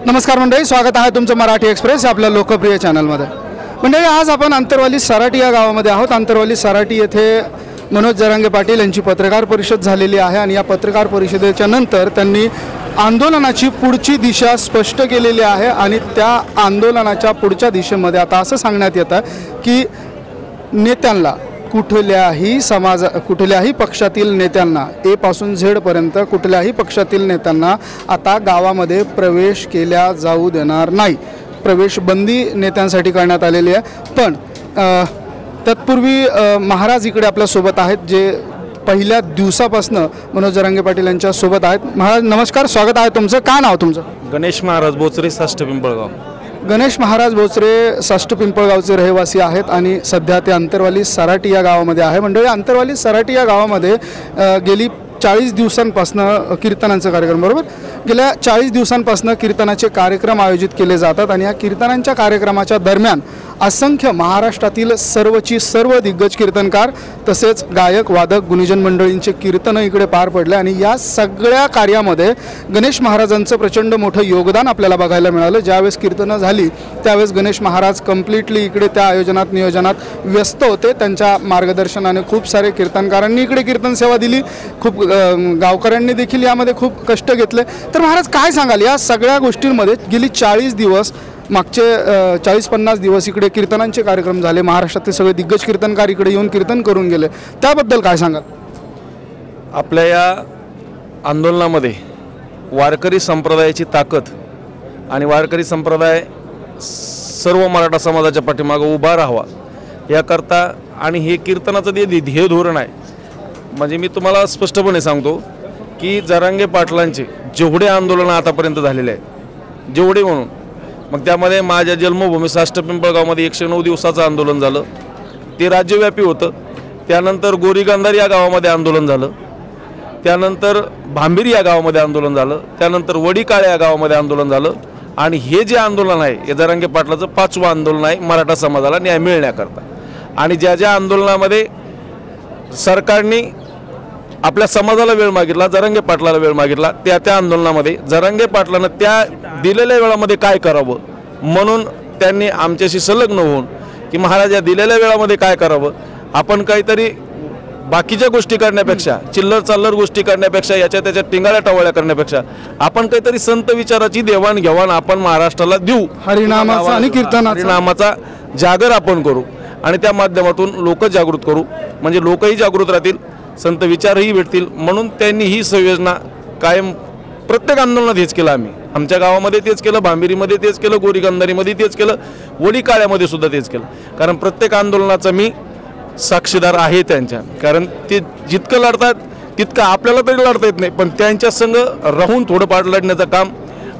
नमस्कार मंडळी, स्वागत आहे तुमचं मराठी एक्सप्रेस आपल्या लोकप्रिय चॅनलमध्ये। मंडळी, आज आपण अंतरवाली सराटी या गावामध्ये आहोत। अंतरवाली सराटी येथे मनोज जरांगे पाटील यांची पत्रकार परिषद झालेली आहे आणि या पत्रकार परिषदेच्या नंतर त्यांनी आंदोलनाची पुढची दिशा स्पष्ट केलेली आहे आणि त्या आंदोलनाच्या पुढच्या दिशेमध्ये आता असं सांगण्यात येतं की नेत्यांना कुठल्याही पक्षातील नेत्यांना ए पासून झेड पर्यंत कुठल्याही पक्षातील नेत्यांना आता गावामध्ये प्रवेश केला जाऊ देणार नाही। प्रवेश बंदी नेत्यांसाठी करण्यात आलेली आहे। पण तत्पूर्वी महाराज इकडे आपल्या सोबत आहेत, जे पहिल्या दिवसापासून मनोज जरांगे पाटील यांच्या सोबत आहेत। महाराज नमस्कार, स्वागत आहे तुमचं। काय नाव तुमचं? गणेश महाराज बोचरे, साष्ट पिंपळगाव। गणेश महाराज बोचरे साष्ट पिंपळगावचे रहिवासी आहेत आणि सध्या ते अंतरवाली सराटी या गावामध्ये आहे। मंडळी, अंतरवाली सराटी या गावामध्ये गेली 40 दिवसांपासून कीर्तनांचा कार्यक्रम गेल्या 40 दिवसांपासून कीर्तनाचे कार्यक्रम आयोजित केले जातात आणि या कीर्तनांच्या कार्यक्रमाच्या दरम्यान असंख्य महाराष्ट्रातील सर्व दिग्गज कीर्तनकार तसेच गायक वादक गुणीजन मंडळींचे कीर्तन इकडे पार पडले आणि या सगळ्या कार्यामध्ये गणेश महाराजांचं प्रचंड मोठं योगदान आपल्याला बघायला मिळालं। ज्यावेळेस कीर्तनं झाली त्यावेळेस गणेश महाराज कंप्लीटली इकडे त्या नियोजनात व्यस्त होते। त्यांच्या मार्गदर्शनाने खूप सारे कीर्तनकारांनी इकडे कीर्तन सेवा दिली, खूप गावकऱ्यांनी देखील यामध्ये खूप कष्ट घेतले। तर महाराज काय सांगाल या सगळ्या गोष्टींमध्ये? गेली 40 दिवस मागचे 40-50 दिवस इकडे कीर्तनांचे कार्यक्रम झाले, महाराष्ट्रातले सगळे दिग्गज कीर्तनकार इकडे येऊन कीर्तन करून गेले, त्याबद्दल काय सांगाल? आपल्या या आंदोलनामध्ये वारकरी संप्रदायाची ताकद आणि वारकरी संप्रदाय सर्व मराठा समाजाच्या पाठीमागे उभा राहावा याकरता आणि हे कीर्तनाचं जे ध्येय धोरण आहे, म्हणजे मी तुम्हाला स्पष्टपणे सांगतो की जरांगे पाटलांचे जेवढे आंदोलन आतापर्यंत झालेले आहेत, जेवढे म्हणून मग त्यामध्ये माझ्या जन्मभूमी साष्ट पिंपळगावमध्ये 109 दिवसाचं आंदोलन झालं, ते राज्यव्यापी होतं। त्यानंतर गोरीगांधार या गावामध्ये आंदोलन झालं, त्यानंतर भांबीर या गावामध्ये आंदोलन झालं, त्यानंतर वडीकाळे या गावामध्ये आंदोलन झालं आणि हे जे आंदोलन आहे हे जरांगे पाटलाचं 5वं आंदोलन आहे मराठा समाजाला न्याय मिळण्याकरता। आणि ज्या आंदोलनामध्ये सरकारने आपल्या समाजाला वेळ मागितला, जरांगे पाटलाला वेळ मागितला, त्या आंदोलनामध्ये जरांगे पाटलानं त्या दिलेल्या वेळामध्ये काय करावं म्हणून त्यांनी आमच्याशी संलग्न होऊन की महाराज या दिलेल्या वेळामध्ये काय करावं, आपण काहीतरी बाकीच्या गोष्टी करण्यापेक्षा, चिल्लर गोष्टी करण्यापेक्षा, त्याच्या टिंगाळ्या टवाळ्या करण्यापेक्षा आपण काहीतरी संत विचाराची देवाणघेवाण आपण महाराष्ट्राला देऊ, हरिनामाचा आणि हरिनामाचा जागर आपण करू आणि त्या माध्यमातून लोक जागृत करू, म्हणजे लोकही जागृत राहतील, संत विचारही भेटतील। म्हणून त्यांनी ही संयोजना कायम प्रत्येक आंदोलनात हेच केलं। आम्ही आमच्या गावामध्ये तेच केलं, भांबिरीमध्ये तेच केलं, गोरीगंधारीमध्ये तेच केलं, वडीकाळ्यामध्ये सुद्धा तेच केलं। कारण प्रत्येक आंदोलनाचा मी साक्षीदार आहे त्यांच्या, कारण ते जितकं लढतात तितकं आपल्याला तरी लढता येत नाही, पण त्यांच्या संग राहून थोडंफार लढण्याचं काम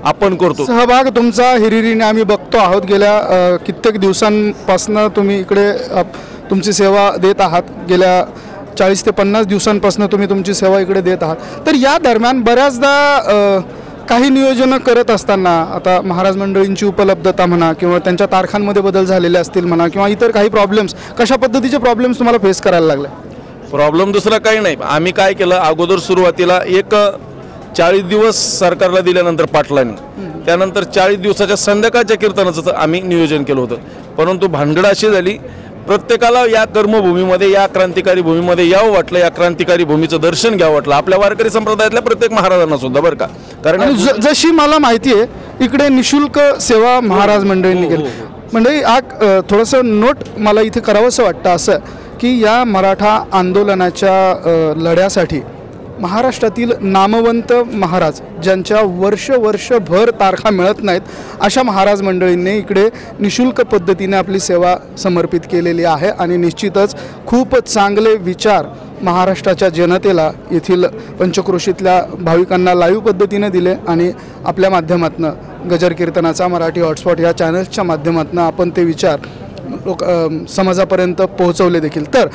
आपण करतो। सहभाग तुमचा हिरिरीने आम्ही बघतो आहोत। गेल्या कित्येक दिवसांपासून तुम्ही इकडे तुमची सेवा देत आहात, गेल्या 40 ते 50 दिवसांपासून तुम्ही तुमची सेवा इकडे देत आहात। तर या दरम्यान बऱ्याचदा काही नियोजन करत असताना आता महाराज मंडळींची उपलब्धता म्हणा किंवा त्यांच्या तारखांमध्ये बदल झालेले असतील म्हणा किंवा इतर काही प्रॉब्लेम्स, कशा पद्धतीचे प्रॉब्लेम्स तुम्हाला फेस करायला लागले? प्रॉब्लेम दुसरा काही नाही। आम्ही काय केलं, अगोदर सुरुवातीला 40 दिवस सरकारला दिल्यानंतर पाटलांनी, त्यानंतर 40 दिवसाच्या संध्याकाळच्या कीर्तनाचं आम्ही नियोजन केलं होतं। परंतु भानगड अशी झाली, प्रत्येकाला या कर्मभूमीमध्ये, या क्रांतिकारी भूमीमध्ये यावं वाटलं, या क्रांतिकारी भूमीचं दर्शन घ्यावं वाटलं, आपल्या वारकरी संप्रदायातल्या प्रत्येक महाराजांना सुद्धा, बरं का। कारण जशी मला माहिती आहे इकडे निशुल्क सेवा महाराज मंडळींनी केली। म्हणजे थोडंसं नोट मला इथे करावंसं वाटतं असं की या मराठा आंदोलनाच्या लढ्यासाठी महाराष्ट्रातील नामवंत महाराज ज्यांच्या वर्षभर तारखा मिळत नाहीत अशा महाराज मंडळींनी इकडे निशुल्क पद्धतीने आपली सेवा समर्पित केलेली आहे आणि निश्चितच खूप चांगले विचार महाराष्ट्राच्या जनतेला येथील पंचक्रोशीतल्या भाविकांना लाईव्ह पद्धतीने दिले आणि आपल्या माध्यमातून गजर कीर्तनाचा मराठी हॉटस्पॉट या चॅनल्सच्या माध्यमातून आपण ते विचार समाजापर्यंत पोहोचवले देखील। तर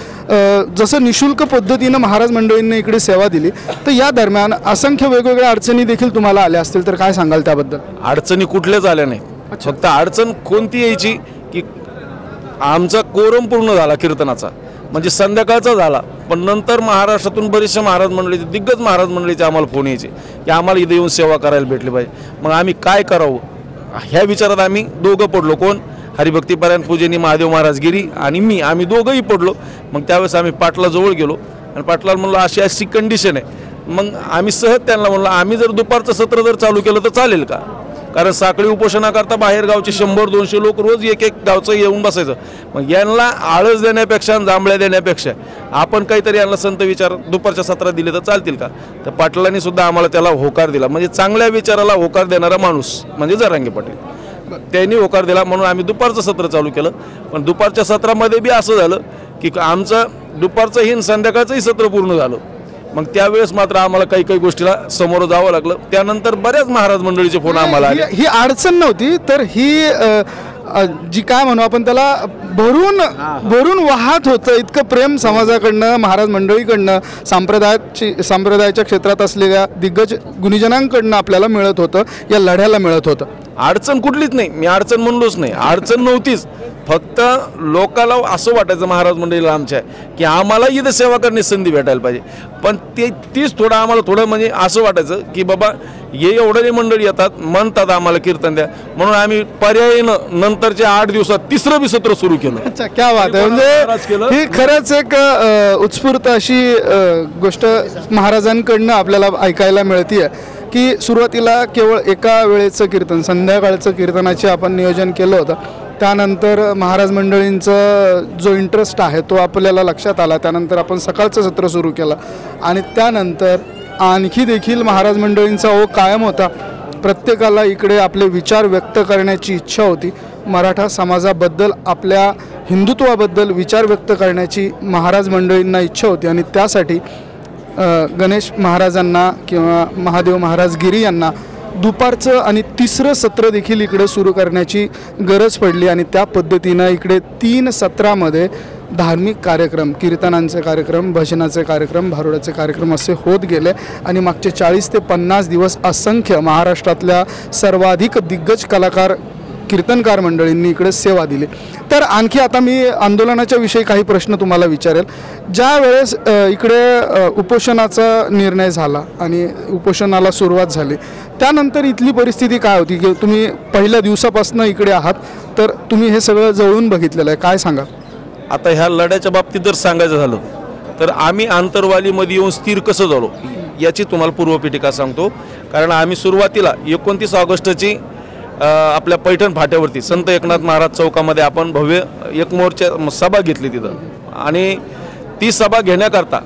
जसं निशुल्क पद्धतीने महाराज मंडळींनी इकडे सेवा दिली, तर या दरम्यान असंख्य वेगवेगळ्या अडचणी देखील तुम्हाला आल्या असतील, तर काय सांगाल त्याबद्दल? अडचणी कुठल्याच आल्या नाही, फक्त अडचण कोणती यायची की आमचा कोरम पूर्ण झाला कीर्तनाचा, म्हणजे संध्याकाळचा झाला, पण नंतर महाराष्ट्रातून बरेचसे महाराज मंडळीचे, दिग्गज महाराज मंडळीचे आम्हाला फोन यायचे की आम्हाला इथे येऊन सेवा करायला भेटली पाहिजे। मग आम्ही काय करावं ह्या विचारात आम्ही दोघं पडलो. कोण? हरिभक्तीपरायण पूजनी महादेव महाराज गिरी आणि मी, आम्ही दोघंही पडलो. मग त्यावेळेस आम्ही पाटला जवळ गेलो आणि पाटलाला म्हणलो अशी अशी कंडिशन आहे. मग आम्ही सहज त्यांना म्हणलो आम्ही जर दुपारचं सत्र जर चालू केलं तर चालेल का? कारण साखळी उपोषणाकरता बाहेर गावचे 100-200 लोक रोज एक गावचं येऊन बसायचं. मग यांना आळस देण्यापेक्षा जांभळ्या देण्यापेक्षा आपण काहीतरी यांना संत विचार दुपारच्या सत्रात दिले तर चालतील का? तर पाटलांनी सुद्धा आम्हाला त्याला होकार दिला. म्हणजे चांगल्या विचाराला होकार देणारा माणूस म्हणजे जरांगे पाटील, त्यांनी होकार दिला म्हणून आम्ही दुपारचं सत्र चालू केलं. पण दुपारच्या सत्रामध्ये बी असं झालं की आमचं दुपारचंही आणि संध्याकाळचंही सत्र पूर्ण झालं. मग त्यावेळेस मात्र आम्हाला काही काही गोष्टीला समोर जावं लागलं. त्यानंतर बऱ्याच महाराज मंडळीचे फोन आम्हाला आले. ही अडचण नव्हती तर ही जी काय म्हणू आपण त्याला भरून वाहत होतं. इतकं प्रेम समाजाकडनं, महाराज मंडळीकडनं, संप्रदायाच्या क्षेत्रात असलेल्या दिग्गज गुणीजनांकडनं आपल्याला मिळत होतं, या लढ्याला मिळत होतं. अडचण कुठलीच नाही, मी अडचण म्हणलोच नाही, अडचण नव्हतीच. फक्त लोकाला असं वाटायचं महाराज मंडळीला आमच्या की आम्हाला इथं सेवा करण्याची संधी भेटायला पाहिजे. पण तीच थोडं आम्हाला थोडं म्हणजे असं वाटायचं की बाबा हे एवढे मंडळी येतात म्हणतात आम्हाला कीर्तन द्या, म्हणून आम्ही पर्यायीनं नंतरच्या 8 दिवसात तिसरं बी सत्र सुरू केलं. अच्छा, क्या बात आहे. म्हणजे ही खरंच एक उत्स्फूर्त अशी गोष्ट महाराजांकडनं आपल्याला ऐकायला मिळते की सुरुवातीला केवळ एका वेळेचं कीर्तन, संध्याकाळचं कीर्तनाचे आपण नियोजन केलं होतं. त्यानंतर महाराज मंडळींचा जो इंटरेस्ट आहे तो आपल्याला लक्षात आला. त्यानंतर आपण सकाळचं सत्र सुरू केलं आणि त्यानंतर आणखी देखील महाराज मंडळींचा ओघ कायम होता. प्रत्येकाला इकडे आपले विचार व्यक्त करण्याची इच्छा होती. मराठा समाजाबद्दल, आपल्या हिंदुत्वाबद्दल विचार व्यक्त करण्याची महाराज मंडळींना इच्छा होती आणि त्यासाठी गणेश महाराजांना किंवा महादेव महाराज गिरी यांना दुपारचं आणि तिसरं सत्र देखील इकडे सुरू करण्याची गरज पडली आणि त्या पद्धतीनं इकडे 3 सत्रामध्ये धार्मिक कार्यक्रम, कीर्तनांचे कार्यक्रम, भजनाचे कार्यक्रम, भारुडाचे कार्यक्रम असे होत गेले आणि मागचे 40 ते 50 दिवस असंख्य महाराष्ट्रातल्या सर्वाधिक दिग्गज कलाकार, कीर्तनकार मंडळींनी इकडे सेवा दिली. तर आणखी आता मी आंदोलनाच्या विषयी काही प्रश्न तुम्हाला विचारेल. ज्या वेळेस इकडे उपोषणाचा निर्णय झाला आणि उपोषणाला सुरुवात झाली त्यानंतर इथली परिस्थिती काय होती की तुम्ही पहिल्या दिवसापासून इकडे आहात तर तुम्ही हे सगळं जवळून बघितलेलं आहे, काय सांगा? आता ह्या लढ्याच्या बाबतीत जर सांगायचं झालं तर आम्ही आंतरवालीमध्ये येऊन स्थिर कसं झालो याची तुम्हाला पूर्वपीठिका सांगतो. कारण आम्ही सुरुवातीला 29 ऑगस्टची आपल्या पैठण फाट्यावरती संत एकनाथ महाराज चौकामध्ये आपण भव्य एक मोर्चा सभा घेतली तिथं. आणि ती सभा घेण्याकरता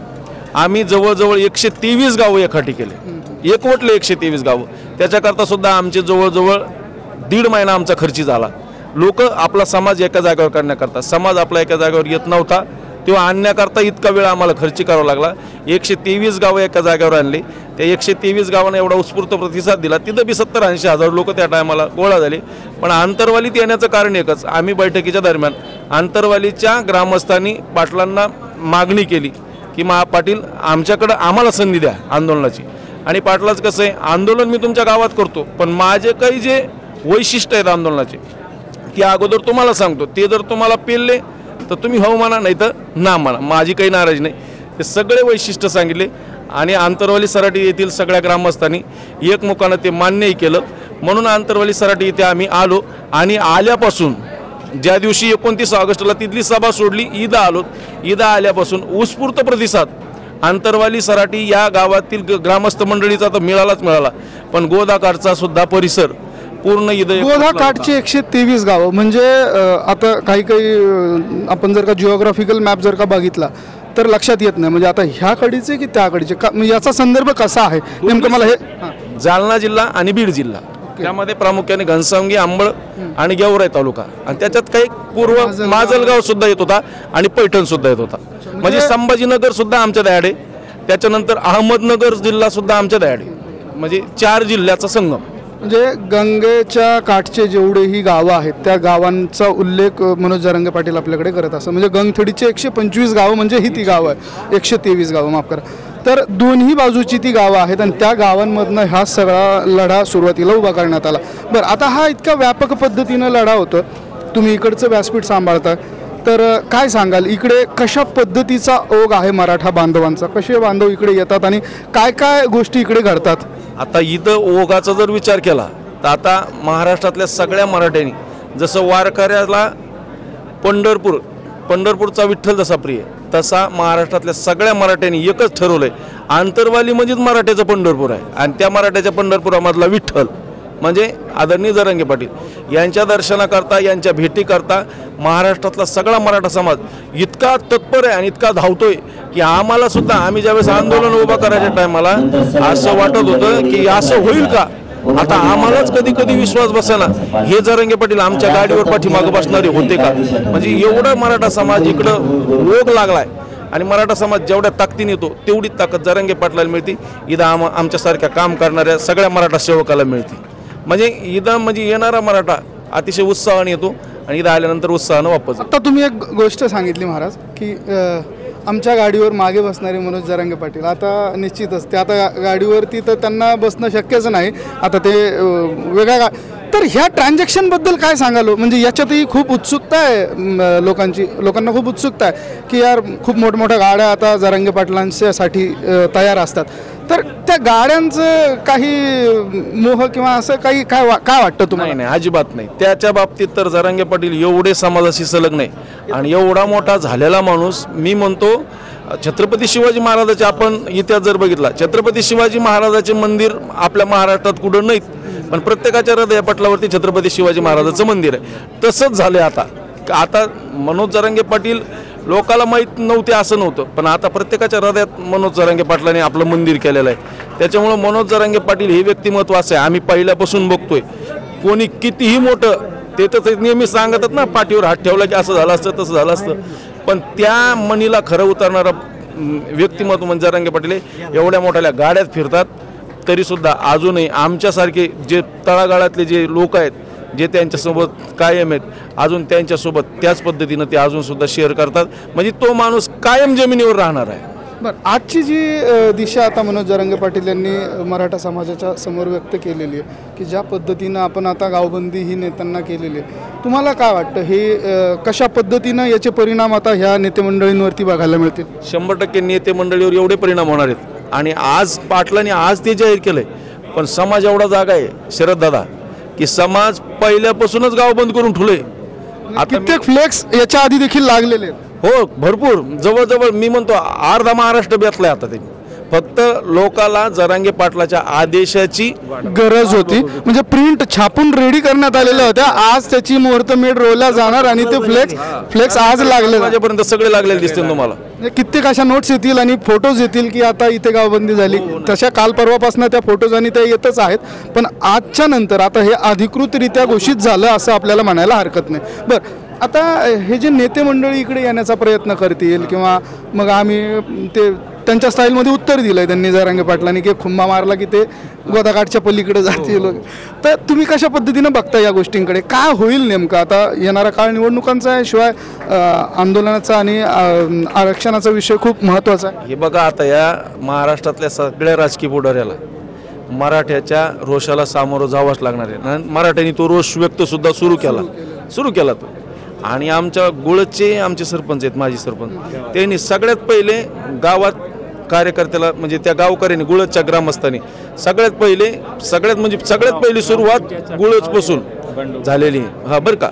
आम्ही जवळजवळ 123 गावं एकाठी केले, एकवटले 123 गावं. त्याच्याकरता सुद्धा आमचे जवळजवळ 1.5 महिना आमचा खर्ची झाला. लोक आपला समाज एका जागेवर करण्याकरता, समाज आपला एका जागेवर येत नव्हता तेव्हा आणण्याकरता इतका वेळ आम्हाला खर्ची करावा लागला. 123 गावं एका जागेवर आणली. त्या 123 गावांना एवढा उत्स्फूर्त प्रतिसाद दिला. तिथं बी 70-80 हजार लोक त्या टायमाला गोळा झाले. पण आंतरवालीत येण्याचं कारण एकच, आम्ही बैठकीच्या दरम्यान आंतरवालीच्या ग्रामस्थांनी पाटलांना मागणी केली की पाटील आमच्याकडं आम्हाला संधी द्या आंदोलनाची. आणि पाटलाच कसं आहे, आंदोलन मी तुमच्या गावात करतो पण माझे काही जे वैशिष्ट्य आहेत आंदोलनाचे ते अगोदर तुम्हाला सांगतो, ते जर तुम्हाला पेलले तर तुम्ही हो म्हणा नाही तर ना म्हणा, माझी काही नाराजी नाही. हे सगळे वैशिष्ट्य सांगितले आणि आंतरवाली सराटी येथील सगळ्या ग्रामस्थांनी एकमुखानं ते मान्यही केलं. म्हणून आंतरवाली सराटी इथे आम्ही आलो आणि आल्यापासून ज्या दिवशी 29 ऑगस्टला तिथली सभा सोडली, ईदा आलो. ईदा आल्यापासून उत्स्फूर्त प्रतिसाद आंतरवाली सराटी या गावातील ग्रामस्थ मंडळीचा तर मिळाला. पण गोदाकाठचा सुद्धा परिसर पूर्ण गोदाकाठचे 123 गावं म्हणजे आता काही आपण जर का जिओग्राफिकल मॅप जर का बघितला तर लक्षात येत नाही. म्हणजे आता ह्या कडीचे की त्या कडीचे याचा संदर्भ कसा आहे नेमकं मला हे? जालना जिल्हा आणि बीड जिल्हा, त्यामध्ये प्रामुख्याने घनसावंगी, अंबळ आणि गेवराई तालुका आणि त्याच्यात काही पूर्व माजलगाव सुद्धा येत होता आणि पैठण सुद्धा येत होता. म्हणजे संभाजीनगर सुद्धा आमच्या दयाडे, त्याच्यानंतर अहमदनगर जिल्हा सुद्धा आमच्या दयाडे. म्हणजे 4 जिल्ह्याचा संगम. म्हणजे गंगेच्या काठचे जेवढेही गावं आहेत त्या गावांचा उल्लेख मनोज जरांगे पाटील आपल्याकडे करत असतात. म्हणजे गंगथडीचे 125 गावं म्हणजे ही ती गावं आहे, 123 गावं माफ करा. तर दोन्ही बाजूची ती गावं आहेत आणि त्या गावांमधनं हा सगळा लढा सुरुवातीला उभा करण्यात आला. बरं, आता हा इतका व्यापक पद्धतीनं लढा होतो, तुम्ही इकडचं व्यासपीठ सांभाळता, तर काय सांगाल इकडे कशा पद्धतीचा ओघ आहे मराठा बांधवांचा? कसे बांधव इकडे येतात आणि काय काय गोष्टी इकडे घडतात? आता इथं ओघाचा जर विचार केला तर आता महाराष्ट्रातल्या सगळ्या मराठ्यांनी जसं वारकऱ्याला पंढरपूरचा विठ्ठल जसा प्रिय, तसा महाराष्ट्रातल्या सगळ्या मराठ्यांनी एकच ठरवलंय, आंतरवाली म्हणजेच मराठ्याचं पंढरपूर आहे आणि त्या मराठ्याच्या पंढरपुरामधला विठ्ठल म्हणजे आदरणीय जरांगे पाटील यांच्या दर्शनाकरता, यांच्या भेटीकरता महाराष्ट्रातला सगळा मराठा समाज इतका तत्पर आहे आणि इतका धावतोय की आम्हाला सुद्धा, आम्ही ज्यावेळेस आंदोलन उभा करायच्या टायमाला असं वाटत होतं की असं होईल का, आता आम्हालाच कधी कधी विश्वास बसेना, हे जरांगे पाटील आमच्या गाडीवर पाठीमागं बसणारे होते का. म्हणजे एवढा मराठा समाज इकडं ओघ लागलाय आणि मराठा समाज जेवढ्या ताकदीने येतो तेवढी ताकद जरांगे पाटलाला मिळते. इथं आमच्यासारख्या काम करणाऱ्या सगळ्या मराठा सेवकाला मिळते. म्हणजे इथं म्हणजे येणारा मराठा अतिशय उत्साहाने येतो आणि इथं आल्यानंतर उत्साहानं वापस. आता तुम्ही एक गोष्ट सांगितली महाराज की आमच्या गाडीवर मागे बसणारे मनोज जरांगे पाटील, आता निश्चितच ते आता गाडीवरती तर त्यांना बसणं शक्यच नाही, आता ते वेगळ्या तर ह्या ट्रान्झॅक्शनबद्दल काय सांगालो. म्हणजे याच्यातही खूप उत्सुकता आहे लोकांना खूप उत्सुकता आहे की यार खूप मोठमोठ्या गाड्या आता जरांगे पाटलांच्यासाठी तयार असतात, तर त्या गाड्यांचं काही मोह किंवा असं काही काय वाटतं तुम्हाला. नाही, अजिबात नाही. त्याच्या बाबतीत तर जरांगे पाटील एवढे समाजाशी संलग्न नाही आणि एवढा मोठा झालेला माणूस. मी म्हणतो छत्रपती शिवाजी महाराजाचे आपण इतिहास जर बघितला, छत्रपती शिवाजी महाराजाचे मंदिर आपल्या महाराष्ट्रात कुठं नाहीत, पण प्रत्येकाच्या हृदयपटलावरती छत्रपती शिवाजी महाराजाचं मंदिर आहे. तसंच झालंय आता मनोज जरांगे पाटील लोकाला माहीत नव्हते असं नव्हतं, पण आता प्रत्येकाच्या हृदयात मनोज जरांगे पाटलांनी आपलं मंदिर केलेलं आहे. त्याच्यामुळं मनोज जरांगे पाटील हे व्यक्तिमत्व असं आहे, आम्ही पहिल्यापासून बघतोय. कोणी कितीही मोठं ते तर नेहमी सांगतात ना, पाठीवर हात ठेवला की असं झालं असतं तसं झालं असतं, पण त्या मनीला खरं उतरणारा व्यक्तिमत्व म्हणजे जरांगे पाटील. एवढ्या मोठ्या गाड्यात फिरतात तरीसुद्धा अजूनही आमच्यासारखे जे तळागाळातले जे लोक आहेत, जे त्यांच्यासोबत कायम आहेत, अजून त्यांच्यासोबत त्याच पद्धतीनं ते अजूनसुद्धा शेअर करतात. म्हणजे तो माणूस कायम जमिनीवर राहणार आहे. बरं, आजची जी दिशा आता मनोज जरांगे पाटील यांनी मराठा समाजाच्या समोर व्यक्त केलेली आहे की ज्या पद्धतीनं आपण आता गावबंदी ही नेत्यांना केलेली आहे, तुम्हाला काय वाटतं हे कशा पद्धतीनं याचे परिणाम आता ह्या नेतेमंडळींवरती बघायला मिळतील. 100% नेते मंडळीवर एवढे परिणाम होणार आहेत. आणि आज पाटलांनी आज ते जाहीर केलंय, पण समाज एवढा जागा आहे शरद दादा की समाज पहिल्यापासूनच गाव बंद करून ठेवले. कित्येक फ्लेक्स याच्या आधी देखील लागलेले आहेत. हो, भरपूर, जवळजवळ मी म्हणतो अर्धा महाराष्ट्र बेतलाय आता त्यांनी. फक्त लोकाला जरांगे पाटलाच्या आदेशाची गरज होती, म्हणजे प्रिंट छापून रेडी करण्यात आलेल्या होत्या. आज त्याची मुहूर्तमेढ रोवल्या जाणार आणि ते फ्लेक्स आज लागले. माझ्यापर्यंत सगळे लागलेले दिसतील तुम्हाला. कित्येक अशा नोट्स येतील आणि फोटोज येतील की आता इथे गावबंदी झाली. तशा काल परवापासून त्या फोटोज आणि त्या येतच आहेत, पण आजच्या नंतर आता हे अधिकृतरित्या घोषित झालं असं आपल्याला म्हणायला हरकत नाही. बरं, आता हे जे नेते मंडळी इकडे येण्याचा प्रयत्न करतील किंवा मग आम्ही ते त्यांच्या स्टाईलमध्ये उत्तर दिलं आहे त्यांनी जरांगे पाटलांनी की खुंबा मारला की ते गोदाकाठच्या पलीकडे जातील, तर तुम्ही कशा पद्धतीनं बघता या गोष्टींकडे. काय होईल नेमकं आता येणारा काळ निवडणुकांचा आहे, शिवाय आंदोलनाचा आणि आरक्षणाचा विषय खूप महत्त्वाचा आहे. हे बघा, आता या महाराष्ट्रातल्या सगळ्या राजकीय पुढाऱ्याला मराठ्याच्या रोषाला सामोरं जावंच लागणार आहे. मराठ्यांनी तो रोष व्यक्त सुद्धा सुरू केला तो. आणि आमच्या गुळचे आमचे सरपंच आहेत, माजी सरपंच, त्यांनी सगळ्यात पहिले गावात कार्यकर्त्याला म्हणजे त्या गावकऱ्यांनी गुळचच्या ग्रामस्थांनी सगळ्यात पहिली सुरुवात गुळचपासून झालेली आहे. हा बरं का,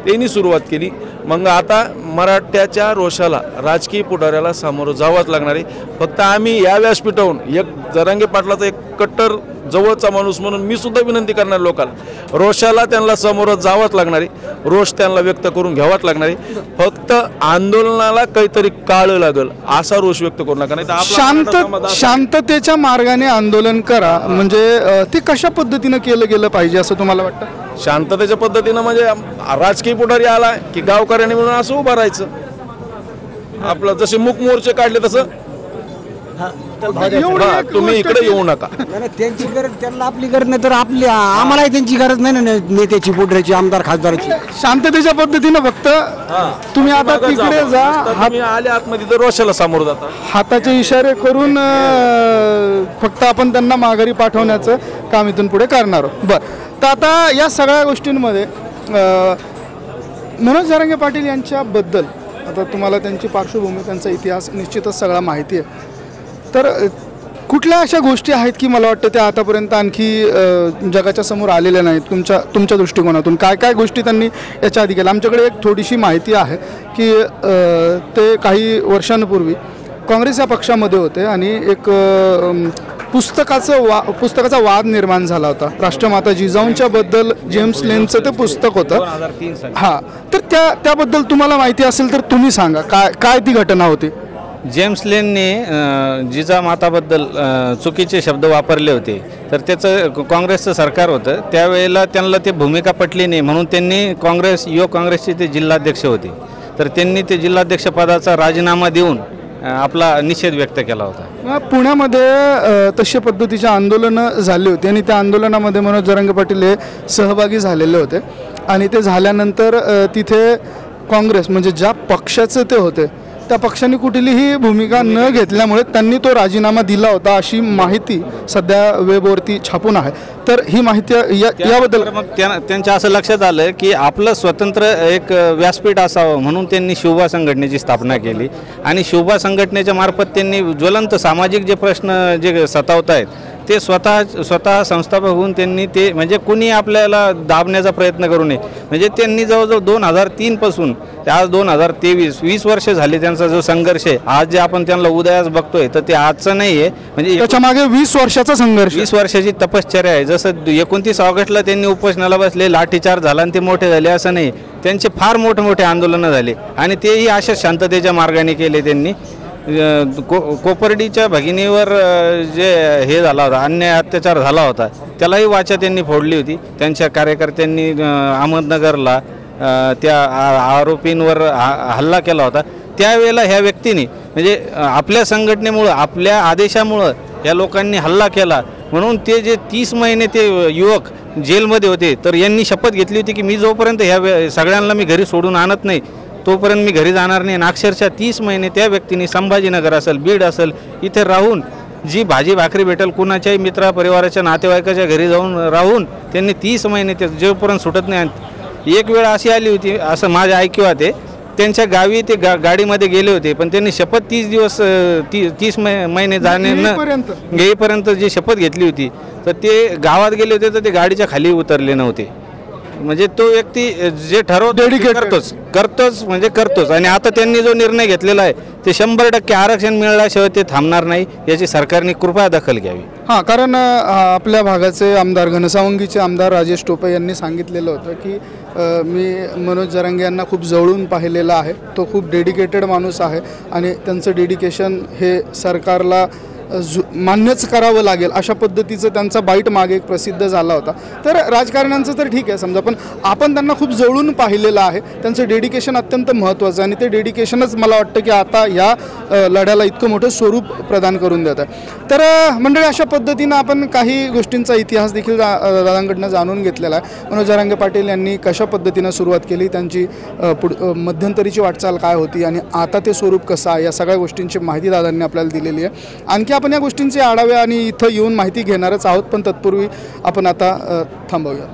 त्यांनी सुरुवात केली. मग आता मराठ्याच्या रोषाला राजकीय पुढाऱ्याला सामोरं जावंच लागणार आहे. फक्त आम्ही या व्यासपीठावरून एक जरांगे पाटलाचा एक कट्टर जवळचा माणूस म्हणून मी सुद्धा विनंती करणार लोकांना, रोषाला त्यांना सामोरं जावंच लागणार आहे, रोष त्यांना व्यक्त करून घ्यावाच लागणार आहे. फक्त आंदोलनाला काहीतरी काळ लागल असा रोष व्यक्त करू नका. नाही शांततेच्या मार्गाने आंदोलन करा. म्हणजे ते कशा पद्धतीनं केलं गेलं पाहिजे असं तुम्हाला वाटतं. शांततेच्या पद्धतीनं म्हणजे राजकीय पुढारी आला की गावकऱ्यांनी म्हणून असं उभं राहायचं. आपलं जसे मूक मोर्चे काढले तसं तुम्ही इकडे येऊ नका. त्यांची गरज त्यांना आपली गरज नाही तर आपली आम्हालाही त्यांची गरज नाही ना, नेत्याची पुढऱ्याची आमदार खासदाराची. शांततेच्या पद्धतीनं फक्त तुम्ही आता तिकडे जा, तुम्ही आले आतमध्ये तर रोषाला सामोरं जाता, हाताचे इशारे करून फक्त आपण त्यांना माघारी पाठवण्याचं काम इथून पुढे करणार आहोत. बरं, तर आता या सगळ्या गोष्टींमध्ये मनोज जरांगे पाटील यांच्याबद्दल आता तुम्हाला त्यांची पार्श्वभूमी त्यांचा इतिहास निश्चितच सगळा माहिती आहे. तर कुठल्या अशा गोष्टी आहेत की मला वाटतं त्या आतापर्यंत आणखी जगाच्या समोर आलेल्या नाहीत तुमच्या दृष्टिकोनातून? काय काय गोष्टी त्यांनी याच्या आधी केल्या? आमच्याकडे एक थोडीशी माहिती आहे की ते काही वर्षांपूर्वी काँग्रेस या पक्षामध्ये होते आणि एक पुस्तकाचा वाद निर्माण झाला होता. राष्ट्रमाता जिजाऊंच्या बद्दल जेम्स लेनचं ते पुस्तक होतं 2003 साली. हां, तर त्याबद्दल तुम्हाला माहिती असेल तर तुम्ही सांगा काय ती घटना होती? जेम्स लेनने जिजामाताबद्दल चुकीचे शब्द वापरले होते. तर त्याचं काँग्रेसचं सरकार होतं त्यावेळेला त्यांना ते भूमिका पटली नाही म्हणून त्यांनी युवक काँग्रेसचे ते जिल्हाध्यक्ष होते. तर त्यांनी ते जिल्हाध्यक्षपदाचा राजीनामा देऊन आपला निषेध व्यक्त केला होता. पुण्यामध्ये तशा पद्धतीचे आंदोलनं झाली होती आणि त्या आंदोलनामध्ये मनोज जरांगे पाटील हे सहभागी झालेले होते आणि ते झाल्यानंतर तिथे काँग्रेस म्हणजे ज्या पक्षाचे ते होते त्या पक्षाने कुठलीही भूमिका न घेतल्यामुळे त्यांनी तो राजीनामा दिला होता अशी माहिती सध्या वेबवरती छापून आहे. तर ही माहिती याबद्दल मग त्यांच्या असं लक्षात आलं की आपलं स्वतंत्र एक व्यासपीठ असावं म्हणून त्यांनी शिवबा संघटनेची स्थापना केली आणि शिवबा संघटनेच्या मार्फत त्यांनी ज्वलंत सामाजिक जे प्रश्न जे सतावत आहेत ते स्वतः संस्थापक होऊन त्यांनी ते म्हणजे कुणी आपल्याला दाबण्याचा प्रयत्न करू नये म्हणजे त्यांनी जवळजवळ 2003 पासून ते आज 2023 20 वर्ष झाली त्यांचा जो संघर्ष आहे आज जे आपण त्यांना उदयास बघतोय तर ते आजचं नाही आहे. म्हणजे त्याच्या मागे 20 वर्षाचा संघर्ष 20 वर्षाची तपश्चर्या आहे. जसं 29 ऑगस्टला त्यांनी उपोषणाला बसले लाठीचार्ज झाला आणि ते मोठे झाले असं नाही. त्यांचे फार मोठे आंदोलनं झाले आणि तेही अशा शांततेच्या मार्गाने केले त्यांनी. कोपर्डीच्या भगिनीवर जे हे झाला होता अन्याय अत्याचार झाला होता त्यालाही वाचा त्यांनी फोडली होती. त्यांच्या कार्यकर्त्यांनी अहमदनगरला त्या आरोपींवर हल्ला केला होता. त्यावेळेला ह्या व्यक्तीने म्हणजे आपल्या संघटनेमुळं आपल्या आदेशामुळं या लोकांनी हल्ला केला म्हणून ते जे 30 महिने ते युवक जेलमध्ये होते तर यांनी शपथ घेतली होती की मी जोपर्यंत ह्या सगळ्यांना मी घरी सोडून आणत नाही तोपर्यंत मी घरी जाणार नाही. आणि अक्षरशः 30 महिने त्या व्यक्तीने संभाजीनगर असेल बीड असेल इथे राहून जी भाजी भाकरी भेटेल कुणाच्याही मित्रा परिवाराच्या नातेवाईकाच्या घरी जाऊन राहून त्यांनी 30 महिने ते जोपर्यंत सुटत नाही. एक वेळ अशी आली होती असं माझ्या ऐकिवात आहे त्यांच्या गावी ते गाडीमध्ये गेले होते पण त्यांनी शपथ 30 महिने जाणे न घेईपर्यंत जी शपथ घेतली होती तर ते गावात गेले होते तर ते गाडीच्या खाली उतरले नव्हते. म्हणजे तो व्यक्ती जे करतोच म्हणजे करतोच. आणि आता त्यांनी जो निर्णय घेतलेला आहे ते 100% आरक्षण मिळाल्याशिवाय ते थांबणार नाही याची सरकारने कृपया दखल घ्यावी. हां, कारण आपल्या भागाचे आमदार घनसावंगीचे आमदार राजेश टोपे यांनी सांगितलेलं होतं की मी मनोज जरांगे यांना खूप जवळून पाहिलेला आहे. तो खूप डेडिकेटेड माणूस आहे आणि त्यांचं डेडिकेशन हे सरकारला मान्यच करावं लागेल अशा पद्धतीचं त्यांचा बाईट मागे एक प्रसिद्ध झाला होता. तर राजकारण्यांचं तर ठीक आहे समजा पण आपण त्यांना खूप जवळून पाहिलेलं आहे. त्यांचं डेडिकेशन अत्यंत महत्त्वाचं आणि ते डेडिकेशनच मला वाटतं की आता या लढ्याला इतकं मोठं स्वरूप प्रदान करून देत आहे. तर मंडळी अशा पद्धतीनं आपण काही गोष्टींचा इतिहास देखील दादांकडनं जाणून घेतलेला आहे. मनोज जरांगे पाटील यांनी कशा पद्धतीनं सुरुवात केली त्यांची मध्यंतरीची वाटचाल काय होती आणि आता ते स्वरूप कसं आहे या सगळ्या गोष्टींची माहिती दादांनी आपल्याला दिलेली आहे. आणखी आपण या गोष्टींचे आढावे आणि इथं येऊन माहिती घेणारच आहोत पण तत्पूर्वी आपण आता थांबूया.